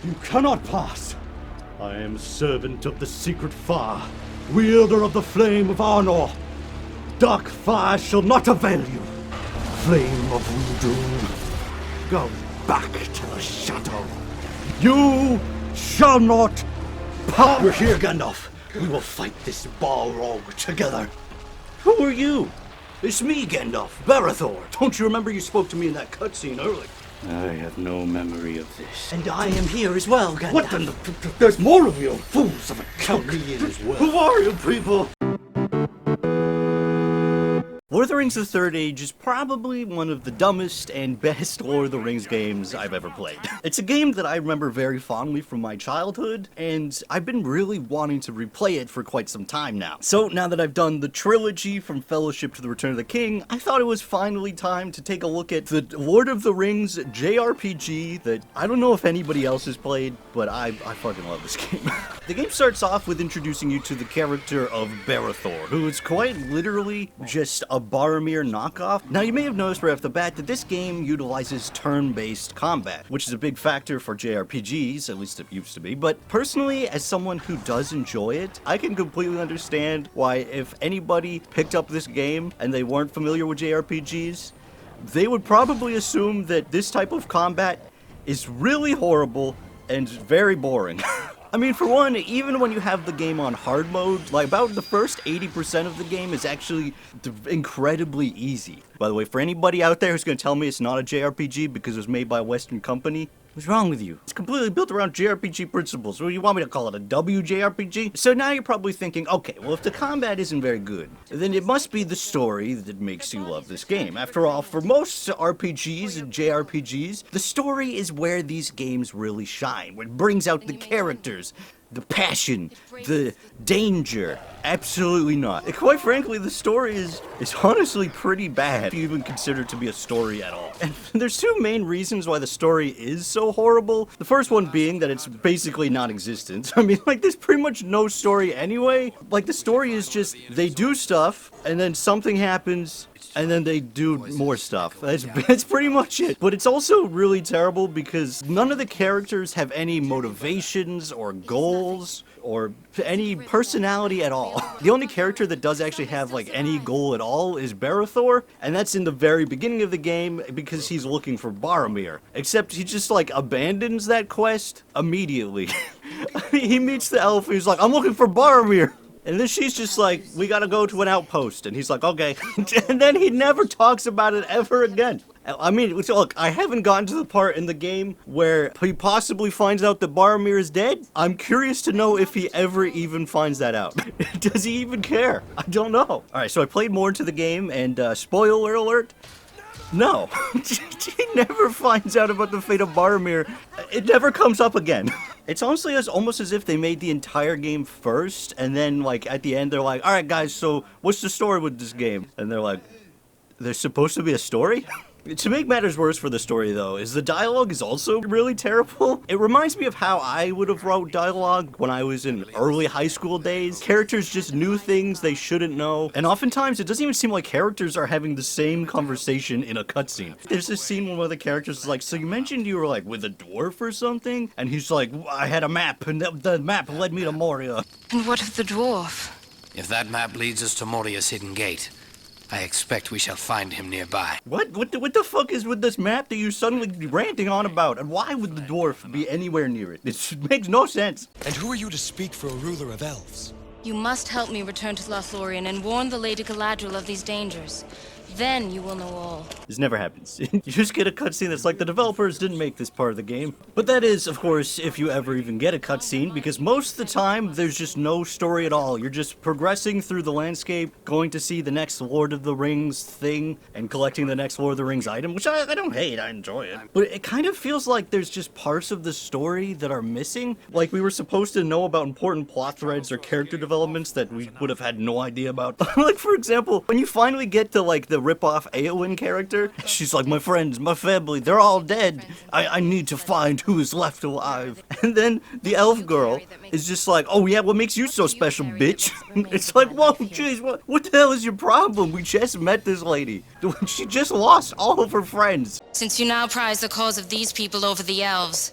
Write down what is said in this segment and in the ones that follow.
You cannot pass. I am servant of the secret fire, wielder of the flame of Arnor. Dark fire shall not avail you. Flame of voodoo, go back to the shadow. You shall not pass. We're here, Gandalf. We will fight this Balrog together. Who are you? It's me, Gandalf, Barethor. Don't you remember you spoke to me in that cutscene earlier? I have no memory of this. And I am here as well, Gandalf. What the? There's more of you, fools of a count. Me in as well. Who are you people? Lord of the Rings: The Third Age is probably one of the dumbest and best Lord of the Rings games I've ever played. It's a game that I remember very fondly from my childhood, and I've been really wanting to replay it for quite some time now. So now that I've done the trilogy from Fellowship to the Return of the King, I thought it was finally time to take a look at the Lord of the Rings JRPG that I don't know if anybody else has played, but I fucking love this game. The game starts off with introducing you to the character of Barethor, who is quite literally just a Boromir knockoff. Now, you may have noticed right off the bat that this game utilizes turn-based combat, which is a big factor for JRPGs, at least it used to be. But personally, as someone who does enjoy it, I can completely understand why if anybody picked up this game and they weren't familiar with JRPGs, they would probably assume that this type of combat is really horrible and very boring. I mean, for one, even when you have the game on hard mode, like about the first 80% of the game is actually incredibly easy. By the way, for anybody out there who's going to tell me it's not a JRPG because it was made by a Western company, what's wrong with you? It's completely built around JRPG principles. What do you want me to call it, a WJRPG? So now you're probably thinking, okay, well, if the combat isn't very good, then it must be the story that makes you love this game. After all, for most RPGs and JRPGs, the story is where these games really shine, where it brings out the characters, the passion, the danger. Absolutely not. And quite frankly, the story is honestly pretty bad, if you even consider it to be a story at all. And there's two main reasons why the story is so horrible. The first one being that it's basically non-existent. I mean, like, there's pretty much no story anyway. Like, the story is just, they do stuff, and then something happens, and then they do more stuff. That's pretty much it. But it's also really terrible because none of the characters have any motivations or goals or any personality at all. The only character that does actually have like any goal at all is Barethor, and that's in the very beginning of the game because he's looking for Boromir. Except he just like abandons that quest immediately. He meets the elf and he's like, I'm looking for Boromir. And then she's just like, we gotta go to an outpost. And he's like, okay. And then he never talks about it ever again. I mean, look, I haven't gotten to the part in the game where he possibly finds out that Boromir is dead. I'm curious to know if he ever even finds that out. Does he even care? I don't know. All right, so I played more into the game, and spoiler alert, no. He never finds out about the fate of Boromir. It never comes up again. It's honestly almost as if they made the entire game first, and then, like, at the end, they're like, all right, guys, so what's the story with this game? And they're like, there's supposed to be a story? To make matters worse for the story, though, is the dialogue is also really terrible. It reminds me of how I would have wrote dialogue when I was in early high school days. Characters just knew things they shouldn't know, and oftentimes it doesn't even seem like characters are having the same conversation in a cutscene. There's this scene where one of the characters is like, so you mentioned you were like with a dwarf or something? And he's like, I had a map, and the map led me to Moria. And what of the dwarf? If that map leads us to Moria's hidden gate, I expect we shall find him nearby. What the fuck is with this map that you're suddenly ranting on about? And why would the dwarf be anywhere near it? It makes no sense. And who are you to speak for a ruler of elves? You must help me return to Lothlorien and warn the Lady Galadriel of these dangers. Then you will know all. This never happens. You just get a cutscene that's like, the developers didn't make this part of the game. But that is, of course, if you ever even get a cutscene, because most of the time, there's just no story at all. You're just progressing through the landscape, going to see the next Lord of the Rings thing, and collecting the next Lord of the Rings item, which I don't hate, I enjoy it. But it kind of feels like there's just parts of the story that are missing. Like we were supposed to know about important plot threads or character developments that we would have had no idea about. Like, for example, when you finally get to, like, the rip-off Eowyn character, she's like, my friends, my family, they're all dead. I need to find who is left alive. And then the elf girl is just like, oh yeah, what makes you so special, bitch? It's like, whoa, jeez, what the hell is your problem? We just met this lady. She just lost all of her friends. Since you now prize the cause of these people over the elves,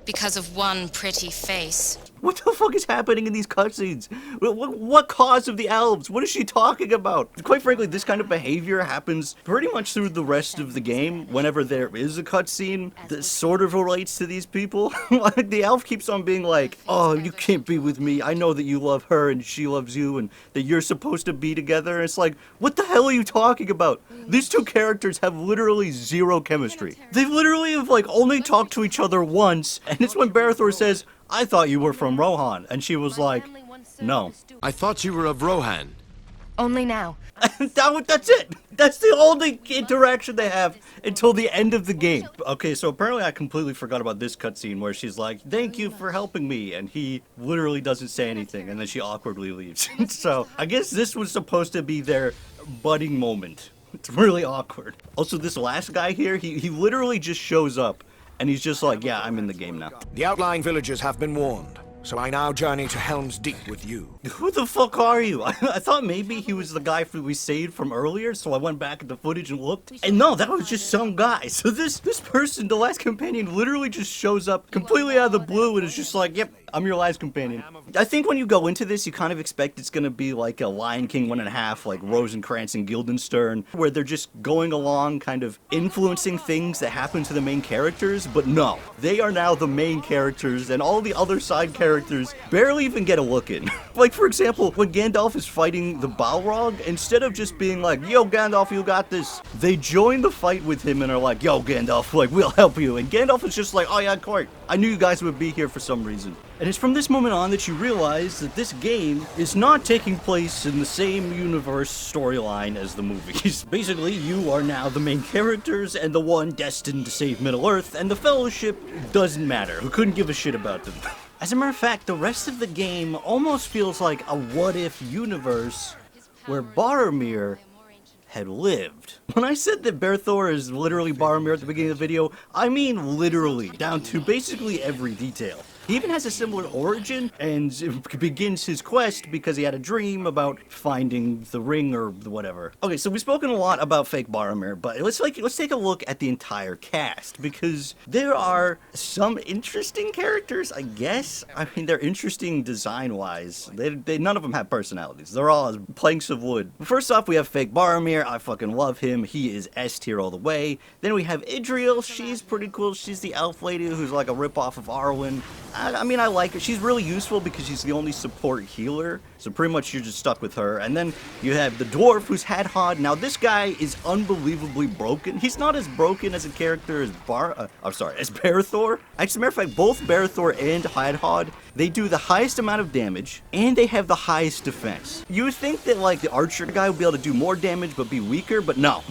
because of one pretty face. What the fuck is happening in these cutscenes? What cause of the elves? What is she talking about? Quite frankly, this kind of behavior happens pretty much through the rest of the game. Whenever there is a cutscene that sort of relates to these people, like the elf keeps on being like, "Oh, you can't be with me. I know that you love her and she loves you, and that you're supposed to be together." And it's like, what the hell are you talking about? These two characters have literally zero chemistry. They literally have like only talked to each other once, and it's when Barethor says, "I thought you were from Rohan," and she was like, "No." I thought you were of Rohan. Only now. That's it. That's the only interaction they have until the end of the game. Okay, so apparently I completely forgot about this cutscene where she's like, "Thank you for helping me," and he literally doesn't say anything, and then she awkwardly leaves. So I guess this was supposed to be their budding moment. It's really awkward. Also, this last guy here, he literally just shows up, and he's just like, "Yeah, I'm in the game now." The outlying villagers have been warned, so I now journey to Helm's Deep with you. Who the fuck are you? I thought maybe he was the guy we saved from earlier, so I went back at the footage and looked. And no, that was just some guy. So this person, the last companion, literally just shows up completely out of the blue and is just like, "Yep, I'm your last companion." I think when you go into this, you kind of expect it's going to be like a Lion King 1.5, like Rosencrantz and Guildenstern, where they're just going along kind of influencing things that happen to the main characters, but no. They are now the main characters, and all the other side characters barely even get a look in. Like, for example, when Gandalf is fighting the Balrog, instead of just being like, "Yo, Gandalf, you got this," they join the fight with him and are like, "Yo, Gandalf, like, we'll help you." And Gandalf is just like, "Oh yeah, quite. I knew you guys would be here for some reason." And it's from this moment on that you realize that this game is not taking place in the same universe storyline as the movies. Basically, you are now the main characters and the one destined to save Middle-earth, and the Fellowship doesn't matter. We couldn't give a shit about them. As a matter of fact, the rest of the game almost feels like a what-if universe where Boromir had lived. When I said that Barethor is literally Boromir at the beginning of the video, I mean literally, down to basically every detail. He even has a similar origin and begins his quest because he had a dream about finding the ring or whatever. Okay, so we've spoken a lot about fake Boromir, but let's take a look at the entire cast, because there are some interesting characters, I guess. I mean, they're interesting design-wise. None of them have personalities. They're all planks of wood. First off, we have fake Boromir. I fucking love him. He is S tier all the way. Then we have Idril. She's pretty cool. She's the elf lady who's like a ripoff of Arwen. I mean, I like her. She's really useful because she's the only support healer, so pretty much you're just stuck with her. And then you have the dwarf who's Hadhod. Now, this guy is unbelievably broken. He's not as broken as a character as as Barethor. As a matter of fact, both Barethor and Hadhod, they do the highest amount of damage, and they have the highest defense. You would think that, like, the archer guy would be able to do more damage but be weaker, but no.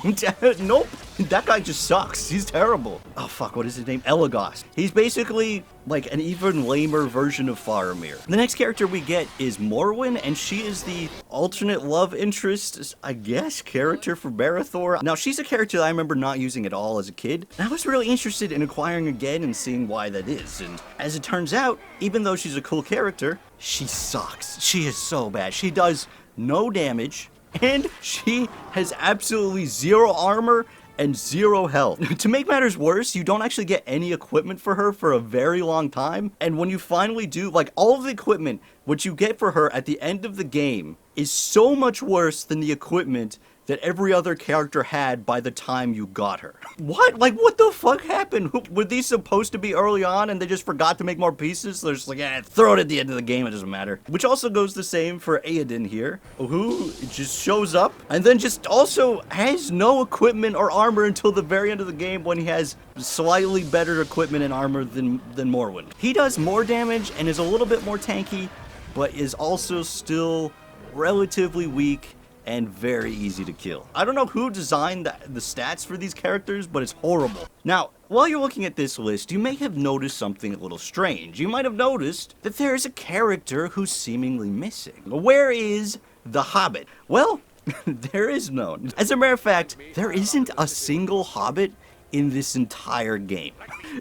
Nope. That guy just sucks. He's terrible. Oh, fuck, what is his name? Elagos. He's basically like an even lamer version of Faramir. The next character we get is Morwin, and she is the alternate love interest, I guess, character for Barethor. Now, she's a character that I remember not using at all as a kid, and I was really interested in acquiring again and seeing why that is. And as it turns out, even though she's a cool character, she sucks. She is so bad. She does no damage, and she has absolutely zero armor and zero health. To make matters worse, you don't actually get any equipment for her for a very long time, and when you finally do, like, all of the equipment, what you get for her at the end of the game is so much worse than the equipment that every other character had by the time you got her. What? Like, what the fuck happened? Were these supposed to be early on and they just forgot to make more pieces? They're just like, throw it at the end of the game, it doesn't matter. Which also goes the same for Aodin here, who just shows up and then just also has no equipment or armor until the very end of the game, when he has slightly better equipment and armor than Morwin. He does more damage and is a little bit more tanky, but is also still relatively weak and very easy to kill. I don't know who designed the stats for these characters, but it's horrible. Now, while you're looking at this list, you may have noticed something a little strange. You might have noticed that there is a character who's seemingly missing. Where is the Hobbit? Well, there is none. As a matter of fact, there isn't a single Hobbit in this entire game.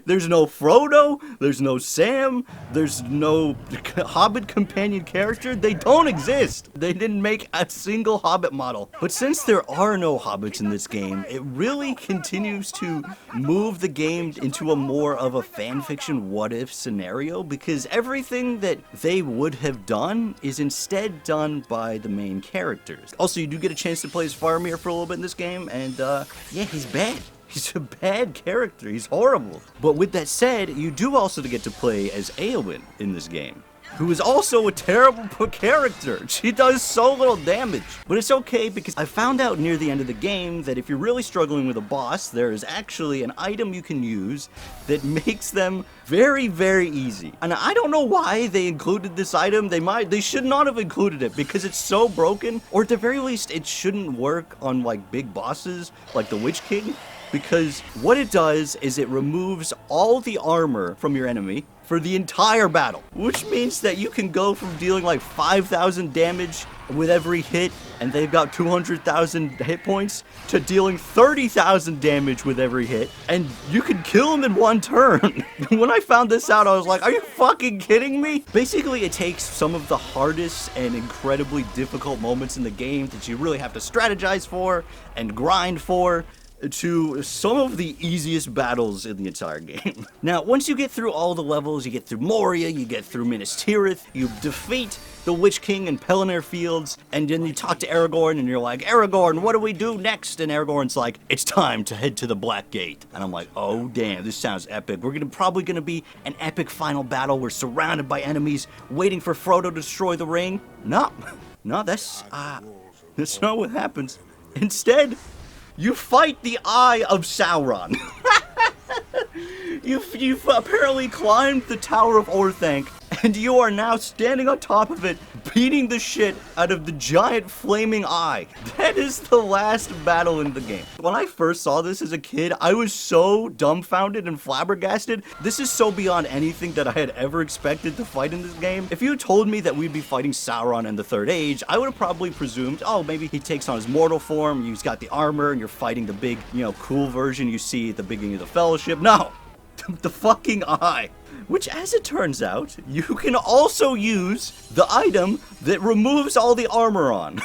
There's no Frodo, there's no Sam, there's no Hobbit companion character. They don't exist. They didn't make a single Hobbit model. But since there are no Hobbits in this game, it really continues to move the game into a more of a fanfiction what-if scenario, because everything that they would have done is instead done by the main characters. Also, you do get a chance to play as Faramir for a little bit in this game, and yeah, he's bad. He's a bad character. He's horrible. But with that said, you do also get to play as Eowyn in this game, who is also a terrible character. She does so little damage. But it's okay, because I found out near the end of the game that if you're really struggling with a boss, there is actually an item you can use that makes them very, very easy. And I don't know why they included this item. They should not have included it, because it's so broken, or at the very least, it shouldn't work on like big bosses like the Witch King. Because what it does is it removes all the armor from your enemy for the entire battle, which means that you can go from dealing like 5,000 damage with every hit, and they've got 200,000 hit points, to dealing 30,000 damage with every hit, and you can kill them in one turn. When I found this out, I was like, are you fucking kidding me? Basically, it takes some of the hardest and incredibly difficult moments in the game that you really have to strategize for and grind for, to some of the easiest battles in the entire game. Now, once you get through all the levels, you get through Moria, you get through Minas Tirith, you defeat the Witch King in Pelennor Fields, and then you talk to Aragorn, and you're like, Aragorn, what do we do next? And Aragorn's like, it's time to head to the Black Gate. And I'm like, oh damn, this sounds epic. We're probably gonna be an epic final battle. We're surrounded by enemies, waiting for Frodo to destroy the ring. No, that's not what happens. Instead, you fight the Eye of Sauron. You've apparently climbed the Tower of Orthanc, and you are now standing on top of it, beating the shit out of the giant flaming eye. That is the last battle in the game. When I first saw this as a kid, I was so dumbfounded and flabbergasted. This is so beyond anything that I had ever expected to fight in this game. If you told me that we'd be fighting Sauron in the Third Age, I would have probably presumed, oh, maybe he takes on his mortal form, he's got the armor, and you're fighting the big, cool version you see at the beginning of the Fellowship. No! The fucking eye. Which, as it turns out, you can also use the item that removes all the armor on.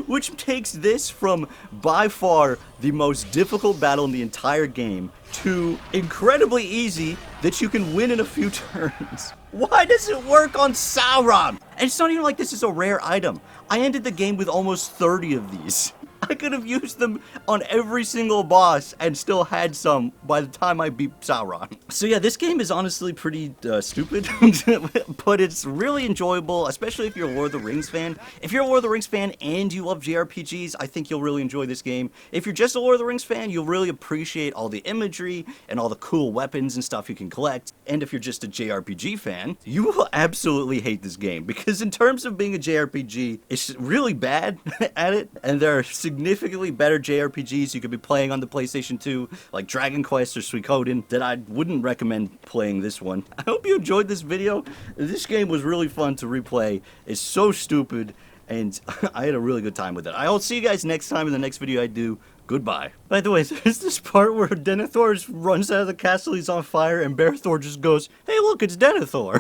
Which takes this from, by far, the most difficult battle in the entire game to incredibly easy that you can win in a few turns. Why does it work on Sauron? And it's not even like this is a rare item. I ended the game with almost 30 of these. I could have used them on every single boss and still had some by the time I beat Sauron. So yeah, this game is honestly pretty stupid, but it's really enjoyable, especially if you're a Lord of the Rings fan. If you're a Lord of the Rings fan and you love JRPGs, I think you'll really enjoy this game. If you're just a Lord of the Rings fan, you'll really appreciate all the imagery and all the cool weapons and stuff you can collect. And if you're just a JRPG fan, you will absolutely hate this game, because in terms of being a JRPG, it's really bad at it, and there are significantly better JRPGs you could be playing on the PlayStation 2, like Dragon Quest or Suikoden, that I wouldn't recommend playing this one. I hope you enjoyed this video. This game was really fun to replay. It's so stupid, and I had a really good time with it. I'll see you guys next time in the next video I do. Goodbye. By the way, there's this part where Denethor runs out of the castle, he's on fire, and Berethor just goes, hey look, it's Denethor.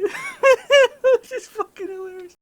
It's just fucking hilarious.